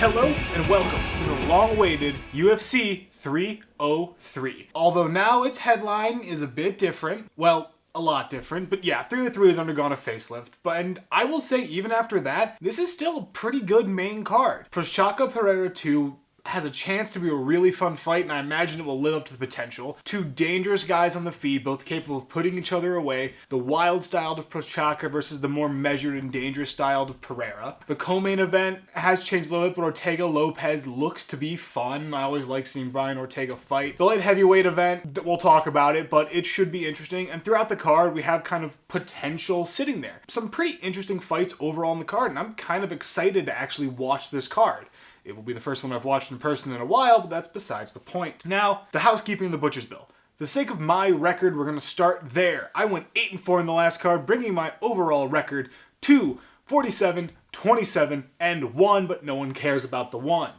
Hello and welcome to the long-awaited UFC 303. Although now its headline is a bit different, well, a lot different, but yeah, 303 has undergone a facelift, and I will say even after that, this is still a pretty good main card. Prochazka Pereira 2 has a chance to be a really fun fight, and I imagine it will live up to the potential. Two dangerous guys on the feet, both capable of putting each other away. The wild style of Prochazka versus the more measured and dangerous style of Pereira. The co-main event has changed a little bit, but Ortega Lopez looks to be fun. I always like seeing Brian Ortega fight. The light heavyweight event, we'll talk about it, but it should be interesting. And throughout the card, we have kind of potential sitting there. Some pretty interesting fights overall on the card, and I'm kind of excited to actually watch this card. It will be the first one I've watched in person in a while, but that's besides the point. Now, the housekeeping of the Butcher's Bill. For the sake of my record, we're going to start there. I went 8-4 in the last card, bringing my overall record to 47, 27, and 1, but no one cares about the 1.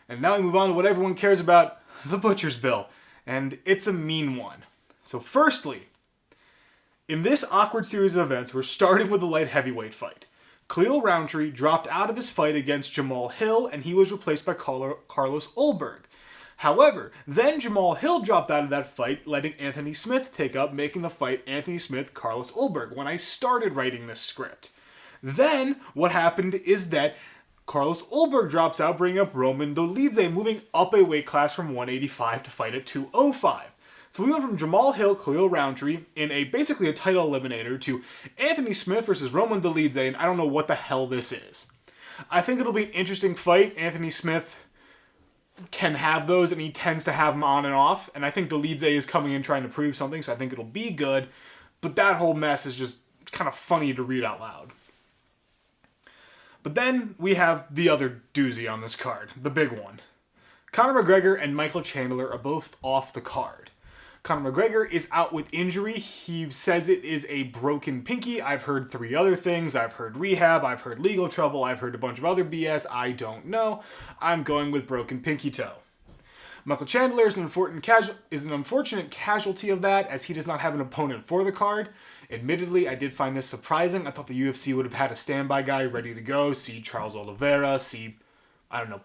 And now we move on to what everyone cares about, the Butcher's Bill. And it's a mean one. So firstly, in this awkward series of events, we're starting with the light heavyweight fight. Khalil Rountree dropped out of his fight against Jamal Hill, and he was replaced by Carlos Ulberg. However, then Jamal Hill dropped out of that fight, letting Anthony Smith take up, making the fight Anthony Smith-Carlos Ulberg when I started writing this script. Then, what happened is that Carlos Ulberg drops out, bringing up Roman Dolidze, moving up a weight class from 185 to fight at 205. So we went from Jamal Hill, Khalil Rountree, in basically a title eliminator, to Anthony Smith versus Roman Dolidze, and I don't know what the hell this is. I think it'll be an interesting fight. Anthony Smith can have those, and he tends to have them on and off, and I think Dolidze is coming in trying to prove something, so I think it'll be good, but that whole mess is just kind of funny to read out loud. But then we have the other doozy on this card, the big one. Conor McGregor and Michael Chandler are both off the card. Conor McGregor is out with injury. He says it is a broken pinky. I've heard 3 other things. I've heard rehab. I've heard legal trouble. I've heard a bunch of other BS. I don't know. I'm going with broken pinky toe. Michael Chandler is an unfortunate casualty of that, as he does not have an opponent for the card. Admittedly, I did find this surprising. I thought the UFC would have had a standby guy ready to go. See Charles Oliveira.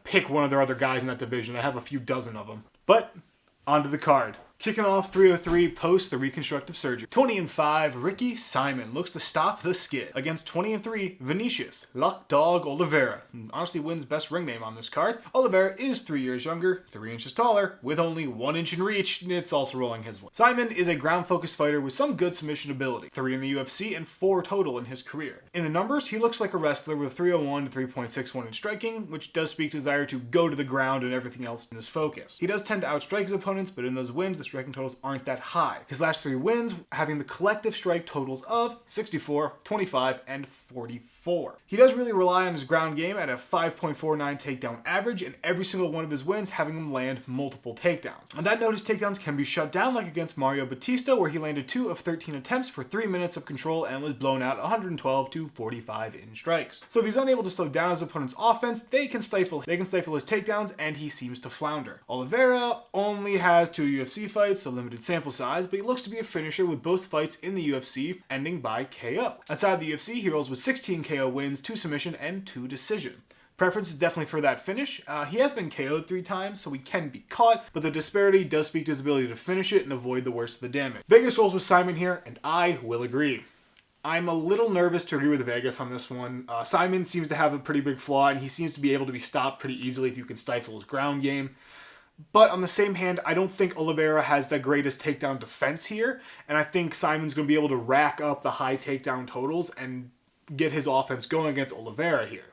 Pick one of their other guys in that division. I have a few dozen of them. But onto the card. Kicking off 303 post the reconstructive surgery. 20-5, Ricky Simon looks to stop the skid against 20-3, Vinicius Luck Dog Oliveira. Honestly wins best ring name on this card. Oliveira is 3 years younger, 3 inches taller, with only 1 inch in reach. It's also rolling his way. Simon is a ground-focused fighter with some good submission ability. 3 in the UFC and 4 total in his career. In the numbers, he looks like a wrestler with 301 to 3.61 in striking, which does speak to desire to go to the ground and everything else in his focus. He does tend to outstrike his opponents, but in those wins, the striking totals aren't that high. His last 3 wins having the collective strike totals of 64, 25, and 44. He does really rely on his ground game at a 5.49 takedown average, and every single one of his wins having him land multiple takedowns. On that note, his takedowns can be shut down, like against Mario Batista, where he landed 2 of 13 attempts for 3 minutes of control and was blown out 112 to 45 in strikes. So if he's unable to slow down his opponent's offense, they can stifle his takedowns, and he seems to flounder. Oliveira only has 2 UFC fights, so limited sample size, but he looks to be a finisher with both fights in the UFC ending by KO. Outside the UFC, he rolls with 16 KO wins, 2 submission, and 2 decision. Preference is definitely for that finish. He has been KO'd 3 times, so he can be caught, but the disparity does speak to his ability to finish it and avoid the worst of the damage. Vegas rolls with Simon here, and I will agree. I'm a little nervous to agree with Vegas on this one. Simon seems to have a pretty big flaw, and he seems to be able to be stopped pretty easily if you can stifle his ground game. But on the same hand, I don't think Oliveira has the greatest takedown defense here, and I think Simon's going to be able to rack up the high takedown totals and get his offense going against Oliveira here.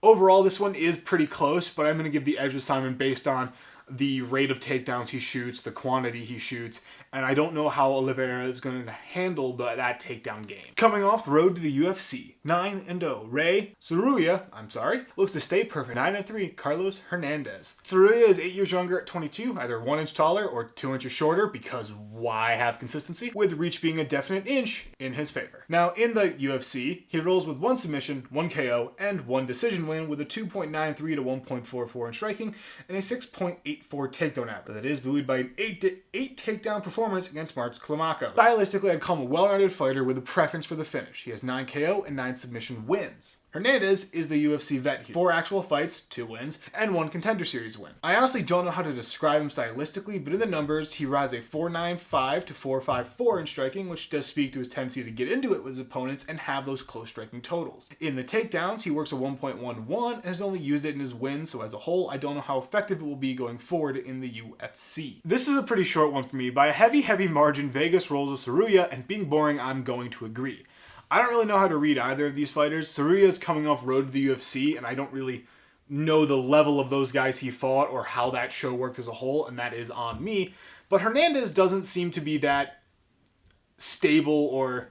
Overall, this one is pretty close, but I'm going to give the edge to Simon based on the rate of takedowns he shoots, the quantity he shoots, and I don't know how Oliveira is going to handle that takedown game. Coming off the road to the UFC, 9-0, Seruya looks to stay perfect. 9-3, Carlos Hernandez. Seruya is 8 years younger at 22, either 1 inch taller or 2 inches shorter, because why have consistency? With reach being a definite inch in his favor. Now, in the UFC, he rolls with 1 submission, 1 KO, and 1 decision win with a 2.93 to 1.44 in striking and a 6.84 takedown average. That is buoyed by an 8 takedown performance against Mark Climaco. Stylistically, I'd call him a well-rounded fighter with a preference for the finish. He has 9 KO and 9 submission wins. Hernandez is the UFC vet here. 4 actual fights, 2 wins, and 1 contender series win. I honestly don't know how to describe him stylistically, but in the numbers, he rides a 4.95 to 4.54 in striking, which does speak to his tendency to get into it with his opponents and have those close striking totals. In the takedowns, he works a 1.11 and has only used it in his wins, so as a whole, I don't know how effective it will be going forward in the UFC. This is a pretty short one for me. By a heavy margin, Vegas rolls with Seruya, and being boring, I'm going to agree. I don't really know how to read either of these fighters. Seruya is coming off road to the UFC, and I don't really know the level of those guys he fought or how that show worked as a whole, and that is on me. But Hernandez doesn't seem to be that stable or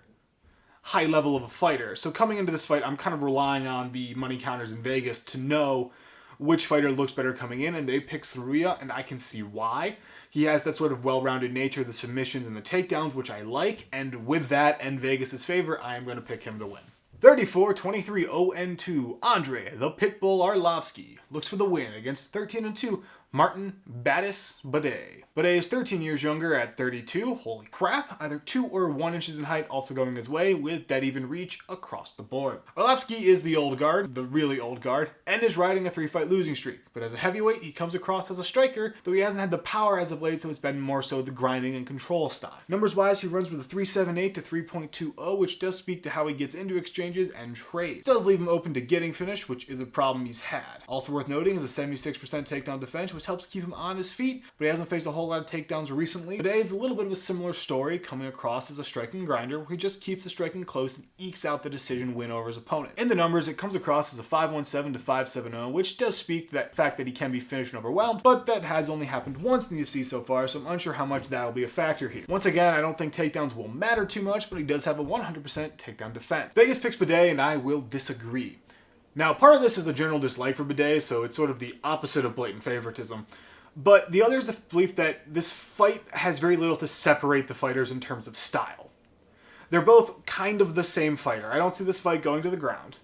high level of a fighter. So coming into this fight, I'm kind of relying on the money counters in Vegas to know which fighter looks better coming in, and they pick Seruya, and I can see why. He has that sort of well-rounded nature, the submissions and the takedowns, which I like, and with that and Vegas' favor, I am going to pick him to win. 34-23-0-2, Andre, the Pitbull Arlovski, looks for the win against 13-2, Martin Buday. Buday is 13 years younger at 32. Holy crap. Either 2 or 1 inches in height also going his way with dead even reach across the board. Arlovski is the old guard, the really old guard, and is riding a 3-fight losing streak. But as a heavyweight, he comes across as a striker, though he hasn't had the power as of late, so it's been more so the grinding and control style. Numbers-wise, he runs with a 3.78 to 3.20, which does speak to how he gets into exchanges and trades. It does leave him open to getting finished, which is a problem he's had. Also worth noting is a 76% takedown defense, which helps keep him on his feet, but he hasn't faced a whole lot of takedowns recently. Today is a little bit of a similar story, coming across as a striking grinder, where he just keeps the striking close and ekes out the decision win over his opponent. In the numbers, it comes across as a 5.17 to 5.70, which does speak to that fact that he can be finished and overwhelmed, but that has only happened once in the UFC so far, so I'm unsure how much that'll be a factor here. Once again, I don't think takedowns will matter too much, but he does have a 100% takedown defense. Vegas picks Buday, and I will disagree. Now, part of this is the general dislike for Buday, so it's sort of the opposite of blatant favoritism. But the other is the belief that this fight has very little to separate the fighters in terms of style. They're both kind of the same fighter. I don't see this fight going to the ground.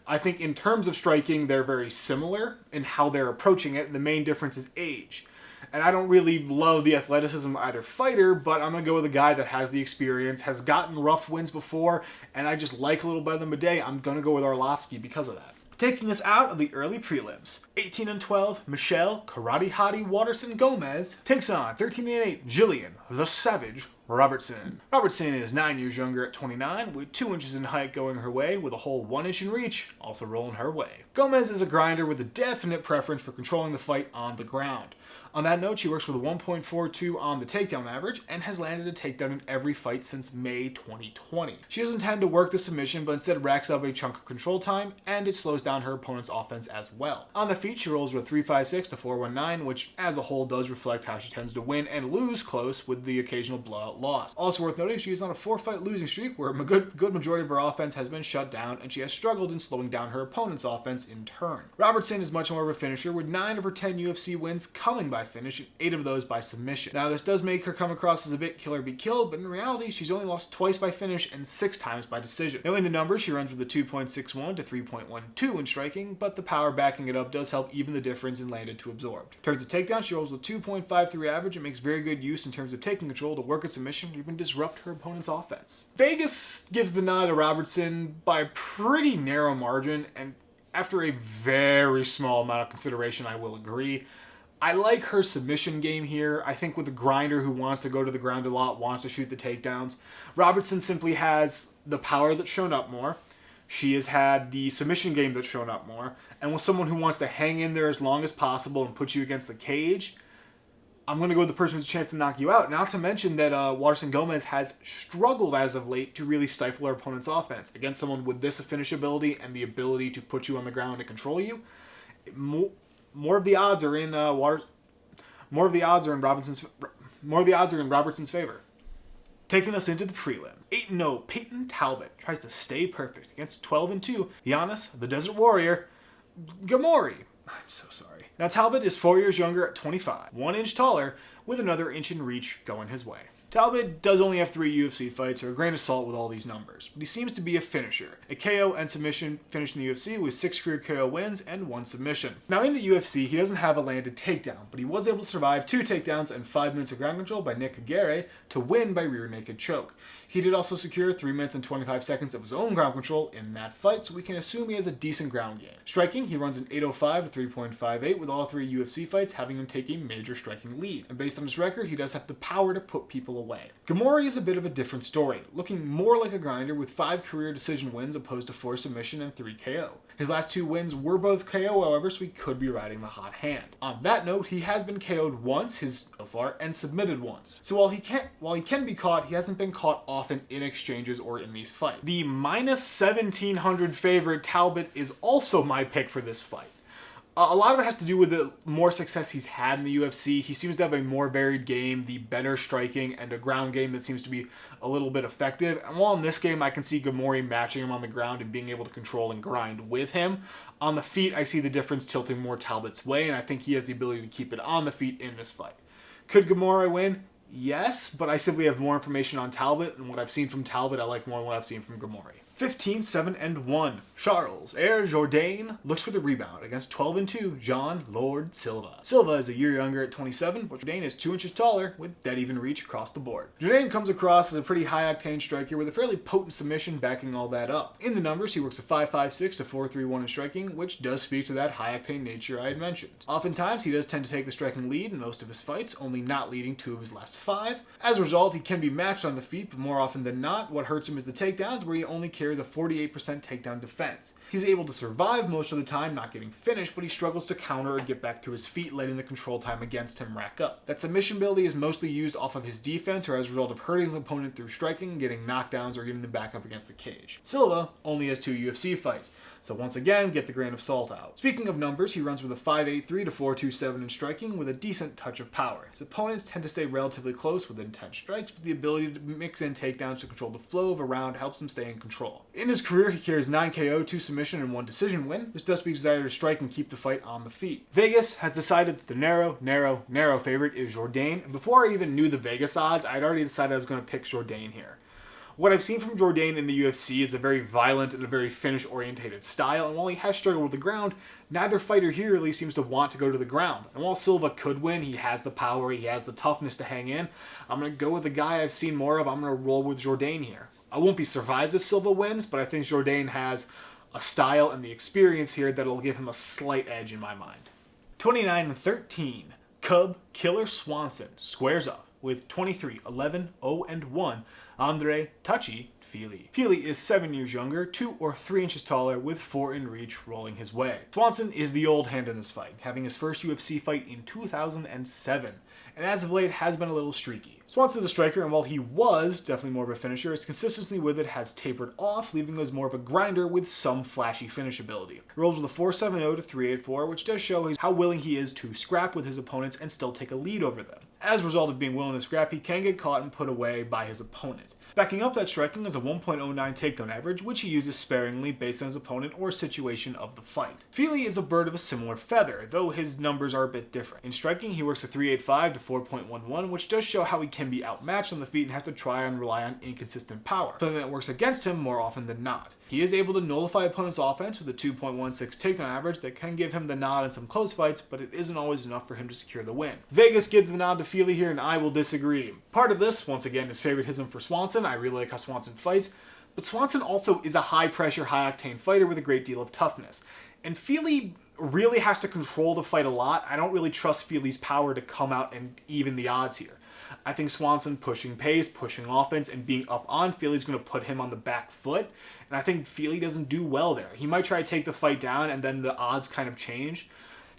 I think in terms of striking, they're very similar in how they're approaching it. The main difference is age. And I don't really love the athleticism of either fighter, but I'm going to go with a guy that has the experience, has gotten rough wins before, and I just like a little better than Buday. I'm going to go with Arlovski because of that. Taking us out of the early prelims, 18-12, Michelle Karate Hottie Waterson-Gomez takes on 13-8, Jillian the Savage Robertson. Robertson is 9 years younger at 29, with 2 inches in height going her way, with a whole 1 inch in reach also rolling her way. Gomez is a grinder with a definite preference for controlling the fight on the ground. On that note, she works with a 1.42 on the takedown average and has landed a takedown in every fight since May 2020. She doesn't tend to work the submission, but instead racks up a chunk of control time, and it slows down her opponent's offense as well. On the feet, she rolls with 3.56 to 4.19, which as a whole does reflect how she tends to win and lose close with the occasional blowout loss. Also worth noting, she is on a 4-fight losing streak where a good majority of her offense has been shut down, and she has struggled in slowing down her opponent's offense in turn. Robertson is much more of a finisher, with 9 of her 10 UFC wins coming by finish, and 8 of those by submission. Now, this does make her come across as a bit kill or be killed, but in reality, she's only lost twice by finish and 6 times by decision. Knowing the numbers, she runs with a 2.61 to 3.12 in striking, but the power backing it up does help even the difference in landed to absorbed. In terms of takedown, she rolls with 2.53 average and makes very good use in terms of taking control to work a submission or even disrupt her opponent's offense. Vegas gives the nod to Robertson by a pretty narrow margin, and after a very small amount of consideration, I will agree. I like her submission game here. I think with a grinder who wants to go to the ground a lot, wants to shoot the takedowns, Robertson simply has the power that's shown up more. She has had the submission game that's shown up more. And with someone who wants to hang in there as long as possible and put you against the cage, I'm going to go with the person who has a chance to knock you out. Not to mention that Waterson-Gomez has struggled as of late to really stifle her opponent's offense. Against someone with this finish ability and the ability to put you on the ground and control you, more of the odds are in Robertson's favor. Taking us into the prelim, 8-0 Peyton Talbot tries to stay perfect against 12-2 Giannis the Desert Warrior Gomori. I'm so sorry. Now Talbot is 4 years younger at 25, 1 inch taller, with another inch in reach going his way. Talbot does only have 3 UFC fights, so a grain of salt with all these numbers, but he seems to be a finisher. A KO and submission finish in the UFC with 6 career KO wins and 1 submission. Now in the UFC, he doesn't have a landed takedown, but he was able to survive 2 takedowns and 5 minutes of ground control by Garry to win by rear naked choke. He did also secure 3 minutes and 25 seconds of his own ground control in that fight, so we can assume he has a decent ground game. Striking, he runs an 8.05 to 3.58, with all 3 UFC fights having him take a major striking lead. And based on his record, he does have the power to put people away. Gomori is a bit of a different story, looking more like a grinder with 5 career decision wins opposed to 4 submission and 3 KO. His last 2 wins were both KO, however, so he could be riding the hot hand. On that note, he has been KO'd once so far and submitted once. So while he can be caught, he hasn't been caught often in exchanges or in these fights. The minus 1700 favorite Talbot is also my pick for this fight. A lot of it has to do with the more success he's had in the UFC. He seems to have a more varied game, the better striking, and a ground game that seems to be a little bit effective. And while in this game, I can see Gomori matching him on the ground and being able to control and grind with him. On the feet, I see the difference tilting more Talbot's way, and I think he has the ability to keep it on the feet in this fight. Could Gomori win? Yes, but I simply have more information on Talbot, and what I've seen from Talbot, I like more than what I've seen from Gomori. 15-7-1. Charles Jourdain looks for the rebound against 12-2 John Lord Silva. Silva is a year younger at 27, but Jourdain is 2 inches taller with dead even reach across the board. Jourdain comes across as a pretty high-octane striker with a fairly potent submission backing all that up. In the numbers, he works a 5.56 to 4.31 in striking, which does speak to that high-octane nature I had mentioned. Oftentimes, he does tend to take the striking lead in most of his fights, only not leading 2 of his last 5. As a result, he can be matched on the feet, but more often than not, what hurts him is the takedowns, where he only carries a 48% takedown defense. He's able to survive most of the time, not getting finished, but he struggles to counter or get back to his feet, letting the control time against him rack up. That submission ability is mostly used off of his defense or as a result of hurting his opponent through striking, getting knockdowns, or getting them back up against the cage. Silva only has 2 UFC fights, so once again, get the grain of salt out. Speaking of numbers, he runs with a 5.83 to 4.27 in striking with a decent touch of power. His opponents tend to stay relatively close with intense strikes, but the ability to mix in takedowns to control the flow of a round helps him stay in control. In his career, he carries 9 KO, 2 submission, and 1 decision win. This does speak desire to strike and keep the fight on the feet. Vegas has decided that the narrow favorite is Jourdain, and before I even knew the Vegas odds, I'd already decided I was going to pick Jourdain here. What I've seen from Jourdain in the UFC is a very violent and a very finish-orientated style, and while he has struggled with the ground, neither fighter here really seems to want to go to the ground. And while Silva could win, he has the power, he has the toughness to hang in, I'm going to go with the guy I've seen more of. I'm going to roll with Jourdain here. I won't be surprised if Silva wins, but I think Jourdain has a style and the experience here that'll give him a slight edge in my mind. 29-13. Cub Killer Swanson squares up with 23-11-0-1 Andre Touchy Fely. Fely is 7 years younger, 2 or 3 inches taller, with 4 in reach rolling his way. Swanson is the old hand in this fight, having his first UFC fight in 2007, and as of late has been a little streaky. Swanson is a striker, and while he was definitely more of a finisher, his consistency with it has tapered off, leaving him as more of a grinder with some flashy finish ability. He rolls with a 4.70 to 3.84, which does show how willing he is to scrap with his opponents and still take a lead over them. As a result of being willing to scrap, he can get caught and put away by his opponent. Backing up that striking is a 1.09 takedown average, which he uses sparingly based on his opponent or situation of the fight. Fely is a bird of a similar feather, though his numbers are a bit different. In striking, he works a 3.85 to 4.11, which does show how he can be outmatched on the feet and has to try and rely on inconsistent power, something that works against him more often than not. He is able to nullify opponents' offense with a 2.16 takedown average that can give him the nod in some close fights, but it isn't always enough for him to secure the win. Vegas gives the nod to Fely here, and I will disagree. Part of this, once again, is favoritism for Swanson. I really like how Swanson fights, but Swanson also is a high-pressure, high-octane fighter with a great deal of toughness. And Fely really has to control the fight a lot. I don't really trust Fely's power to come out and even the odds here. I think Swanson pushing pace, pushing offense, and being up on Fely is going to put him on the back foot. And I think Fely doesn't do well there. He might try to take the fight down, and then the odds kind of change.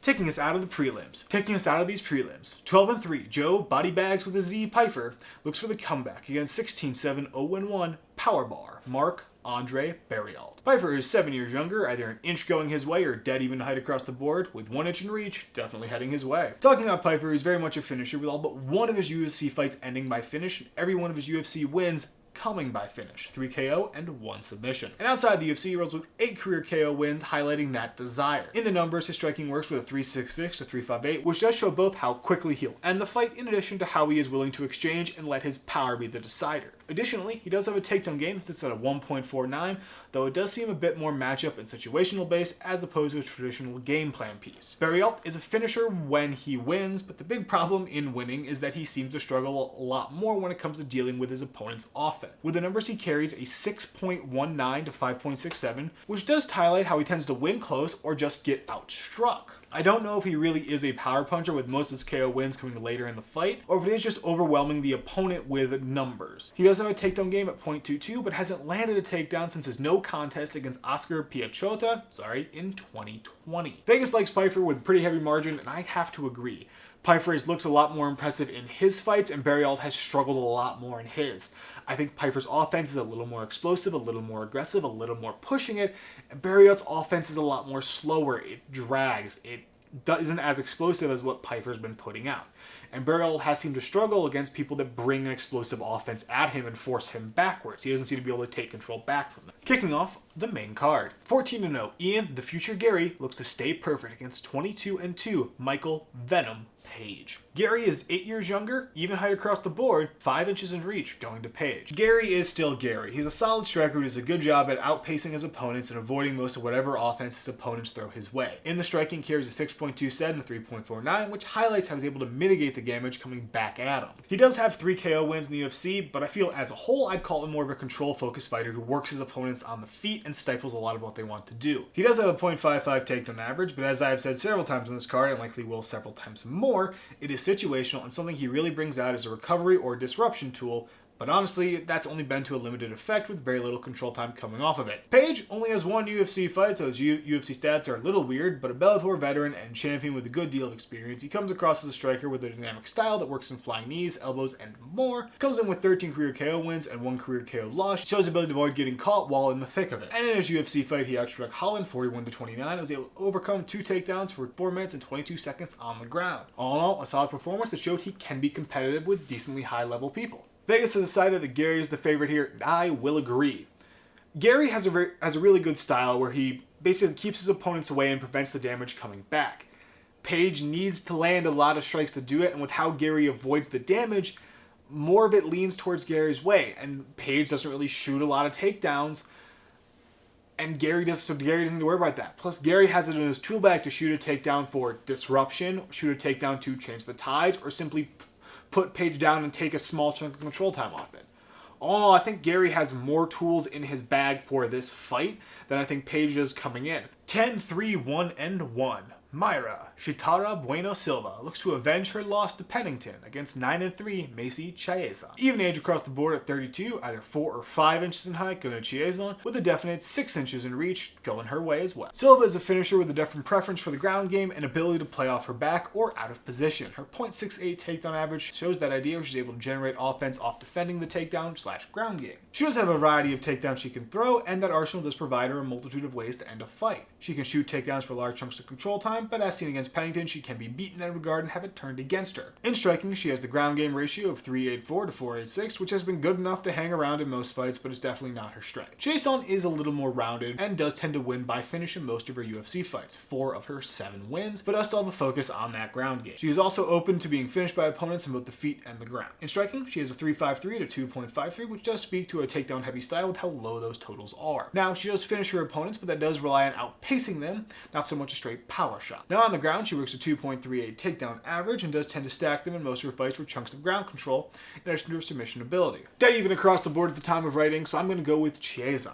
Taking us out of the prelims. Taking us out of these prelims. 12-3, Joe Body Bags with a Z Pyfer looks for the comeback against 16-7-0-1 Powerbar Mark Andre Barriault. Pyfer is 7 years younger, either an inch going his way or dead even height across the board, with 1 inch in reach, definitely heading his way. Talking about Pyfer, he's very much a finisher, with all but one of his UFC fights ending by finish, and every one of his UFC wins coming by finish, 3 KO and 1 submission. And outside the UFC, he rolls with 8 career KO wins, highlighting that desire. In the numbers, his striking works with a 3.66 to 3.58, which does show both how quickly he'll end the fight, in addition to how he is willing to exchange and let his power be the decider. Additionally, he does have a takedown game that sits at a 1.49, though it does seem a bit more matchup and situational based as opposed to a traditional game plan piece. Barriault is a finisher when he wins, but the big problem in winning is that he seems to struggle a lot more when it comes to dealing with his opponent's offense. With the numbers, he carries a 6.19 to 5.67, which does highlight how he tends to win close or just get outstruck. I don't know if he really is a power puncher with most of his KO wins coming later in the fight, or if it is just overwhelming the opponent with numbers. He does have a takedown game at 0.22, but hasn't landed a takedown since his no contest against Oscar Piachota, in 2020. Vegas likes Pyfer with a pretty heavy margin, and I have to agree. Pyfer has looked a lot more impressive in his fights, and Barriault has struggled a lot more in his. I think Pyfer's offense is a little more explosive, a little more aggressive, a little more pushing it, and Barriault's offense is a lot more slower. It drags. It isn't as explosive as what Pyfer's been putting out. And Barriault has seemed to struggle against people that bring an explosive offense at him and force him backwards. He doesn't seem to be able to take control back from them. Kicking off the main card. 14-0, Ian, the future Garry, looks to stay perfect against 22-2, Michael Venom Page. Garry is 8 years younger, even height across the board, 5 inches in reach, going to Page. Garry is still Garry. He's a solid striker who does a good job at outpacing his opponents and avoiding most of whatever offense his opponents throw his way. In the striking, he carries a 6.27 to 3.49, which highlights how he's able to mitigate the damage coming back at him. He does have 3 KO wins in the UFC, but I feel as a whole, I'd call him more of a control-focused fighter who works his opponents on the feet and stifles a lot of what they want to do. He does have a 0.55 takedown average, but as I've said several times on this card, and likely will several times more, it is situational, and something he really brings out is a recovery or disruption tool, but honestly, that's only been to a limited effect with very little control time coming off of it. Page only has 1 UFC fight, so his UFC stats are a little weird, but a Bellator veteran and champion with a good deal of experience. He comes across as a striker with a dynamic style that works in flying knees, elbows, and more. Comes in with 13 career KO wins and 1 career KO loss. Shows the ability to avoid getting caught while in the thick of it. And in his UFC fight, he outstruck Holland 41-29 and was able to overcome 2 takedowns for 4 minutes and 22 seconds on the ground. All in all, a solid performance that showed he can be competitive with decently high-level people. Vegas has decided that Garry is the favorite here, and I will agree. Garry has a really good style where he basically keeps his opponents away and prevents the damage coming back. Page needs to land a lot of strikes to do it, and with how Garry avoids the damage, more of it leans towards Garry's way, and Page doesn't really shoot a lot of takedowns, and Garry doesn't need to worry about that. Plus, Garry has it in his tool bag to shoot a takedown for disruption, shoot a takedown to change the tides, or simply put Page down and take a small chunk of control time off it. All in all, I think Garry has more tools in his bag for this fight than I think Page does coming in. 10-3-1-1. Mayra Shitara Bueno Silva looks to avenge her loss to Pennington against 9-3 Macy Chesson. Even age across the board at 32, either 4 or 5 inches in height going to Chesson, with a definite 6 inches in reach going her way as well. Silva is a finisher with a different preference for the ground game and ability to play off her back or out of position. Her 0.68 takedown average shows that idea where she's able to generate offense off defending the takedown/ground game. She does have a variety of takedowns she can throw, and that arsenal does provide her a multitude of ways to end a fight. She can shoot takedowns for large chunks of control time, but as seen against Pennington, she can be beaten in that regard and have it turned against her. In striking, she has the ground game ratio of 3.84 to 4.86, which has been good enough to hang around in most fights, but is definitely not her strength. Chesson is a little more rounded and does tend to win by finish in most of her UFC fights, 4 of her 7 wins, but does still have a focus on that ground game. She is also open to being finished by opponents in both the feet and the ground. In striking, she has a 3.53 to 2.53, which does speak to a takedown heavy style with how low those totals are. Now, she does finish her opponents, but that does rely on outpacing them, not so much a straight power shot. Now on the ground, she works a 2.38 takedown average and does tend to stack them in most of her fights with chunks of ground control, in addition to her submission ability. Dead even across the board at the time of writing, so I'm going to go with Chesson.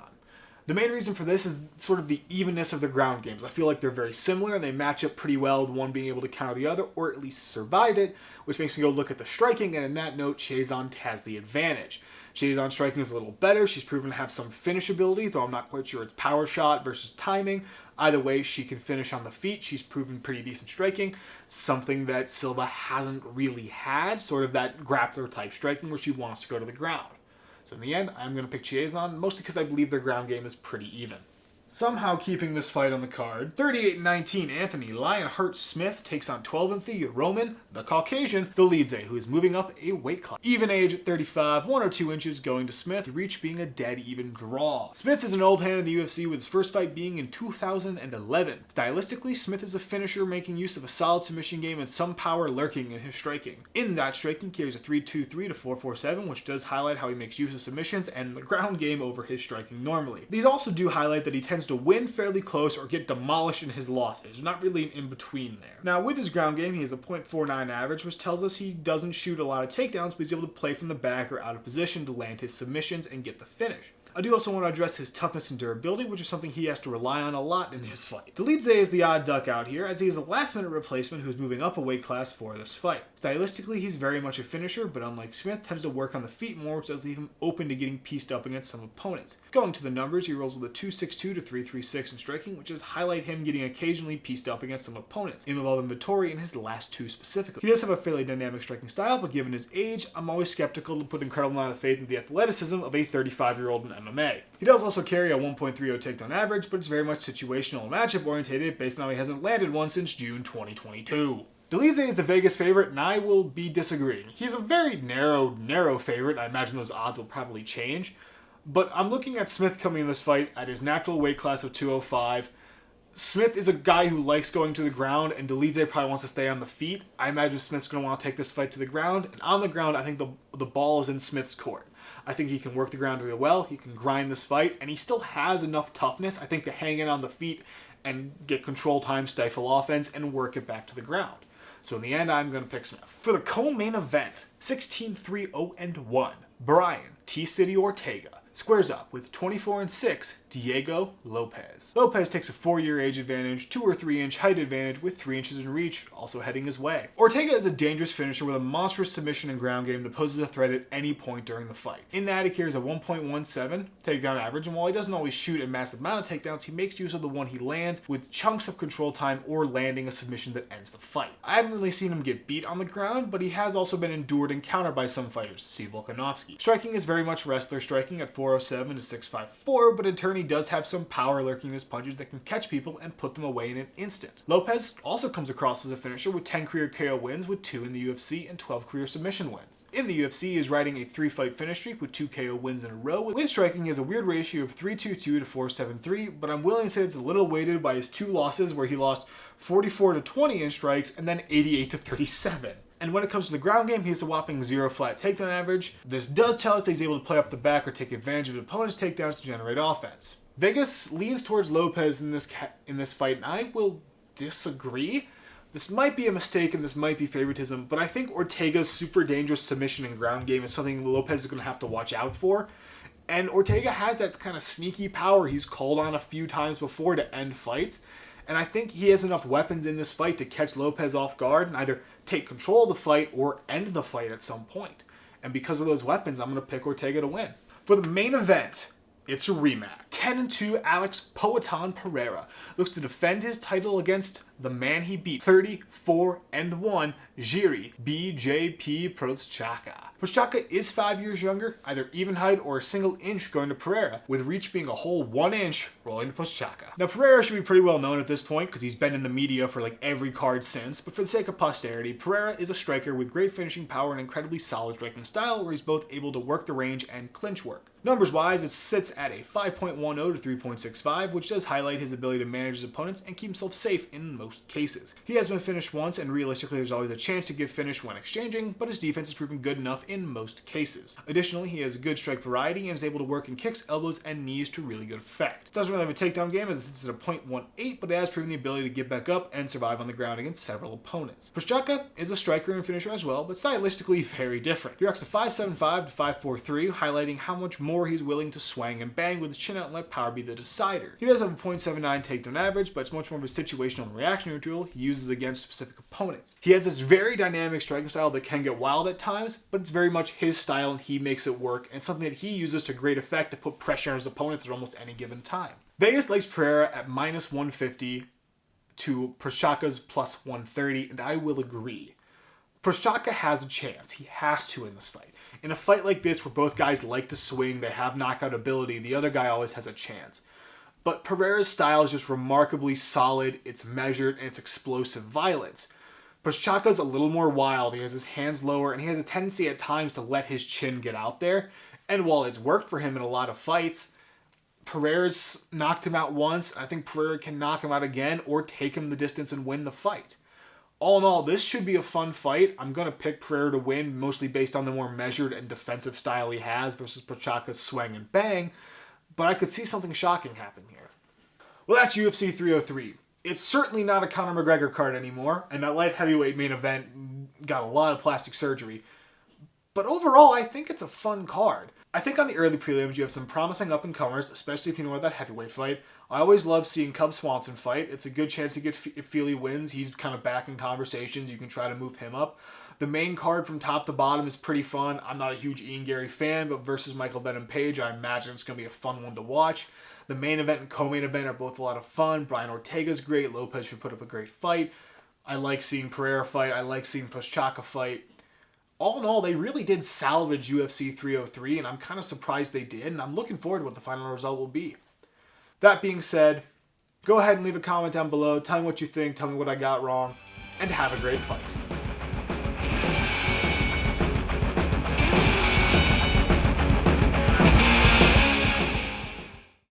The main reason for this is sort of the evenness of the ground games. I feel like they're very similar and they match up pretty well, with one being able to counter the other, or at least survive it, which makes me go look at the striking, and in that note, Chesson has the advantage. Chesson's striking is a little better. She's proven to have some finish ability, though I'm not quite sure it's power shot versus timing. Either way, she can finish on the feet. She's proven pretty decent striking, something that Silva hasn't really had, sort of that grappler type striking where she wants to go to the ground. So in the end, I'm going to pick Chesson, mostly because I believe their ground game is pretty even. Somehow keeping this fight on the card, 38-19 Anthony Lionheart Smith takes on 12-3 Roman, the Caucasian, Dolidze, who is moving up a weight class. Even age at 35, 1 or 2 inches going to Smith, reach being a dead even draw. Smith is an old hand in the UFC, with his first fight being in 2011. Stylistically, Smith is a finisher making use of a solid submission game and some power lurking in his striking. In that striking, he carries a 3-2-3 to 4-4-7, which does highlight how he makes use of submissions and the ground game over his striking normally. These also do highlight that he tends to win fairly close or get demolished in his losses. Not really an in-between there. Now, with his ground game, he has a .49 average, which tells us he doesn't shoot a lot of takedowns, but he's able to play from the back or out of position to land his submissions and get the finish. I do also want to address his toughness and durability, which is something he has to rely on a lot in his fight. Dolidze is the odd duck out here, as he is a last-minute replacement who's moving up a weight class for this fight. Stylistically, he's very much a finisher, but unlike Smith, tends to work on the feet more, which does leave him open to getting pieced up against some opponents. Going to the numbers, he rolls with a 2.62 to 3.36 in striking, which does highlight him getting occasionally pieced up against some opponents, involving Vittori in his last two specifically. He does have a fairly dynamic striking style, but given his age, I'm always skeptical to put incredible amount of faith in the athleticism of a 35-year-old in MMA. He does also carry a 1.30 takedown average, but it's very much situational and matchup oriented based on how he hasn't landed one since June 2022. Dolidze is the Vegas favorite, and I will be disagreeing. He's a very narrow favorite. I imagine those odds will probably change. But I'm looking at Smith coming in this fight at his natural weight class of 205. Smith is a guy who likes going to the ground, and Dolidze probably wants to stay on the feet. I imagine Smith's going to want to take this fight to the ground, and on the ground, I think the ball is in Smith's court. I think he can work the ground really well, he can grind this fight, and he still has enough toughness, I think, to hang in on the feet and get control time, stifle offense, and work it back to the ground. So in the end, I'm going to pick Smith. For the co-main event, 16-3-0-1, Brian T-City Ortega squares up with 24-6 Diego Lopez. Lopez takes a 4-year age advantage, 2 or 3 inch height advantage with 3 inches in reach, also heading his way. Ortega is a dangerous finisher with a monstrous submission and ground game that poses a threat at any point during the fight. In that, he carries a 1.17 takedown average, and while he doesn't always shoot a massive amount of takedowns, he makes use of the one he lands with chunks of control time or landing a submission that ends the fight. I haven't really seen him get beat on the ground, but he has also been endured and countered by some fighters, see Volkanovski. Striking is very much wrestler striking at 407 to 654, but in turn he does have some power lurking in his punches that can catch people and put them away in an instant. Lopez also comes across as a finisher with 10 career KO wins, with 2 in the UFC and 12 career submission wins. In the UFC, he is riding a 3-fight finish streak with 2 KO wins in a row. With striking, he has a weird ratio of 3.22 to 4.73, but I'm willing to say it's a little weighted by his 2 losses where he lost 44 to 20 in strikes and then 88 to 37. And when it comes to the ground game, he has a whopping 0 flat takedown average. This does tell us that he's able to play up the back or take advantage of opponent's takedowns to generate offense. Vegas leans towards Lopez in this fight, and I will disagree. This might be a mistake and this might be favoritism, but I think Ortega's super dangerous submission and ground game is something Lopez is going to have to watch out for. And Ortega has that kind of sneaky power he's called on a few times before to end fights. And I think he has enough weapons in this fight to catch Lopez off guard and either take control of the fight or end the fight at some point. And because of those weapons, I'm going to pick Ortega to win. For the main event, it's a rematch. 10-2 Alex Poatan Pereira looks to defend his title against the man he beat, 34-1 Garry BJP Prochazka. Prochazka is 5 years younger, either even height or a single inch going to Pereira, with reach being a whole 1 inch rolling to Prochazka. Now Pereira should be pretty well known at this point because he's been in the media for like every card since, but for the sake of posterity, Pereira is a striker with great finishing power and incredibly solid striking style where he's both able to work the range and clinch work. Numbers wise, it sits at a 5.10 to 3.65, which does highlight his ability to manage his opponents and keep himself safe in most cases. He has been finished once, and realistically there's always a chance to get finished when exchanging, but his defense has proven good enough in most cases. Additionally, he has a good strike variety and is able to work in kicks, elbows, and knees to really good effect. Doesn't really have a takedown game as it's at a 0.18, but it has proven the ability to get back up and survive on the ground against several opponents. Prochazka is a striker and finisher as well, but stylistically very different. He rocks a 5.75 to 5.43, highlighting how much more he's willing to swang and bang with his chin out and let power be the decider. He does have a 0.79 takedown average, but it's much more of a situational and reactionary tool he uses against specific opponents. He has this very dynamic striking style that can get wild at times, but it's very much his style and he makes it work, and something that he uses to great effect to put pressure on his opponents at almost any given time. Vegas likes Pereira at -150 to Prochazka's +130, and I will agree. Prochazka has a chance. He has to in this fight. In a fight like this where both guys like to swing, they have knockout ability, the other guy always has a chance. But Pereira's style is just remarkably solid, it's measured, and it's explosive violence. Prochazka's a little more wild, he has his hands lower, and he has a tendency at times to let his chin get out there. And while it's worked for him in a lot of fights, Pereira's knocked him out once. I think Pereira can knock him out again or take him the distance and win the fight. All in all, this should be a fun fight. I'm going to pick Pereira to win, mostly based on the more measured and defensive style he has versus Prochazka's swing and bang, but I could see something shocking happen here. Well, that's UFC 303. It's certainly not a Conor McGregor card anymore, and that light heavyweight main event got a lot of plastic surgery. But overall, I think it's a fun card. I think on the early prelims, you have some promising up-and-comers, especially if you know about that heavyweight fight. I always love seeing Swanson fight. It's a good chance to get if Fely wins. He's kind of back in conversations. You can try to move him up. The main card from top to bottom is pretty fun. I'm not a huge Garry fan, but versus Michael Venom Page, I imagine it's going to be a fun one to watch. The main event and co-main event are both a lot of fun. Brian Ortega's great. Lopez should put up a great fight. I like seeing Pereira fight. I like seeing Prochazka fight. All in all, they really did salvage UFC 303, and I'm kind of surprised they did, and I'm looking forward to what the final result will be. That being said, go ahead and leave a comment down below. Tell me what you think. Tell me what I got wrong, and have a great fight.